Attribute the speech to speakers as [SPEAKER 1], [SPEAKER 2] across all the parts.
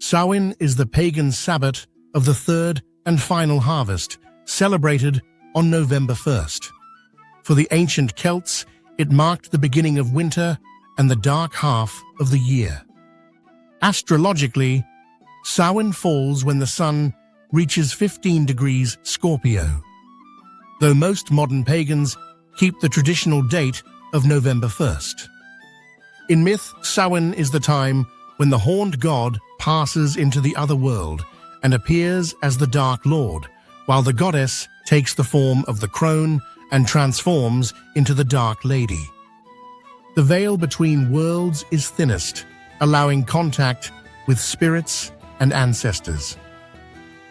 [SPEAKER 1] Samhain is the Pagan Sabbat of the third and final harvest, celebrated on November 1st. For the ancient Celts, it marked the beginning of winter and the dark half of the year. Astrologically, Samhain falls when the sun reaches 15 degrees Scorpio, though most modern pagans keep the traditional date of November 1st. In myth, Samhain is the time when the horned god passes into the other world and appears as the Dark Lord, while the goddess takes the form of the crone and transforms into the Dark Lady. The veil between worlds is thinnest, allowing contact with spirits and ancestors.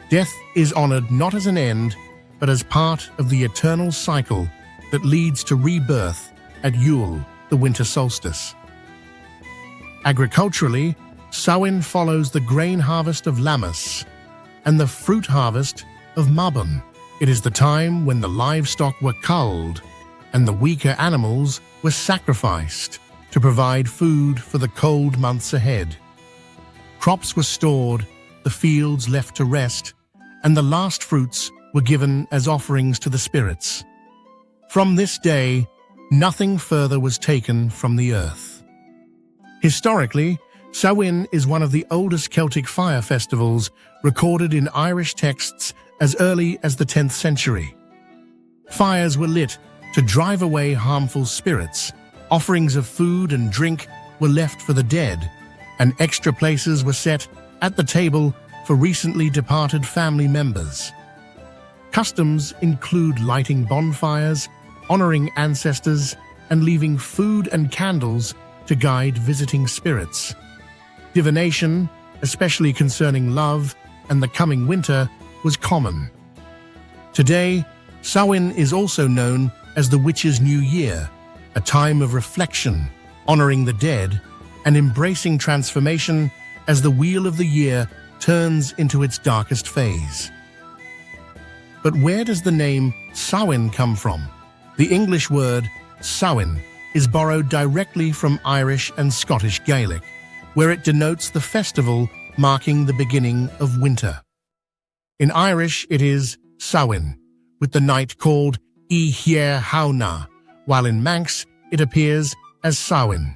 [SPEAKER 1] Death is honored not as an end, but as part of the eternal cycle that leads to rebirth at Yule, the winter solstice. Agriculturally, Samhain follows the grain harvest of Lammas and the fruit harvest of Mabon. It is the time when the livestock were culled and the weaker animals were sacrificed to provide food for the cold months ahead. Crops were stored, the fields left to rest, and the last fruits were given as offerings to the spirits. From this day, nothing further was taken from the earth. Historically, Samhain is one of the oldest Celtic fire festivals recorded in Irish texts as early as the 10th century. Fires were lit to drive away harmful spirits, offerings of food and drink were left for the dead, and extra places were set at the table for recently departed family members. Customs include lighting bonfires, honoring ancestors, and leaving food and candles to guide visiting spirits. Divination, especially concerning love and the coming winter, was common. Today, Samhain is also known as the Witches' New Year, a time of reflection, honoring the dead, and embracing transformation as the wheel of the year turns into its darkest phase. But where does the name Samhain come from? The English word sow-in is borrowed directly from Irish and Scottish Gaelic, where it denotes the festival marking the beginning of winter. In Irish, it is Samhain, with the night called Ihéar Hauna, while in Manx it appears as Samhain.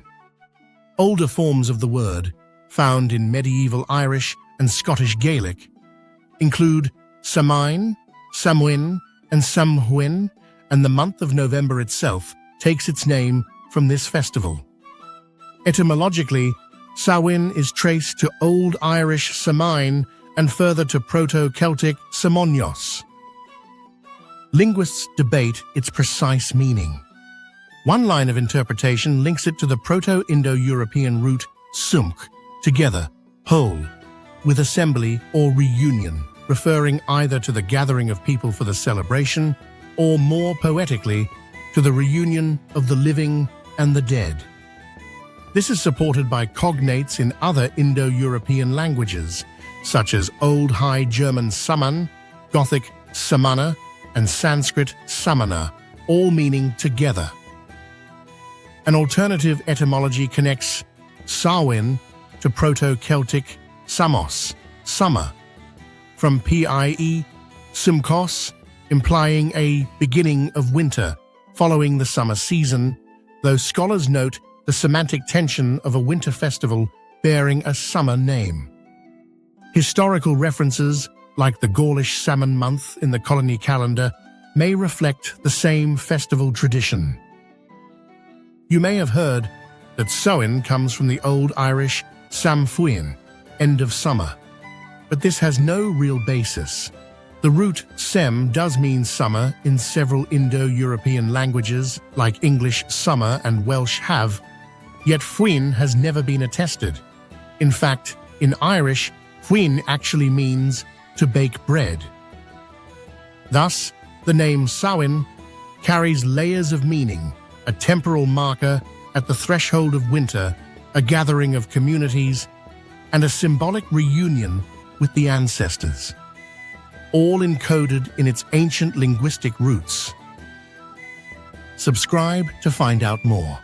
[SPEAKER 1] Older forms of the word, found in medieval Irish and Scottish Gaelic, include Samhain, Samhain, and Samhain, and the month of November itself takes its name from this festival. Etymologically, Samhain is traced to Old Irish Samhain and further to Proto-Celtic Samonios. Linguists debate its precise meaning. One line of interpretation links it to the Proto-Indo-European root sumk, together, whole, with assembly or reunion, referring either to the gathering of people for the celebration or, more poetically, to the reunion of the living and the dead. This is supported by cognates in other Indo-European languages, such as Old High German Saman, Gothic Samana, and Sanskrit Samana, all meaning together. An alternative etymology connects Samhain to Proto-Celtic Samos, summer, from Pie, Sumkos, implying a beginning of winter following the summer season, though scholars note the semantic tension of a winter festival bearing a summer name. Historical references, like the Gaulish Samhain month in the colony calendar, may reflect the same festival tradition. You may have heard that Samhain comes from the Old Irish Samfuin, end of summer, but this has no real basis. The root sem does mean summer in several Indo-European languages, like English summer and Welsh have, yet fuin has never been attested. In fact, in Irish, fuin actually means to bake bread. Thus, the name Samhain carries layers of meaning, a temporal marker at the threshold of winter, a gathering of communities, and a symbolic reunion with the ancestors, all encoded in its ancient linguistic roots. Subscribe to find out more.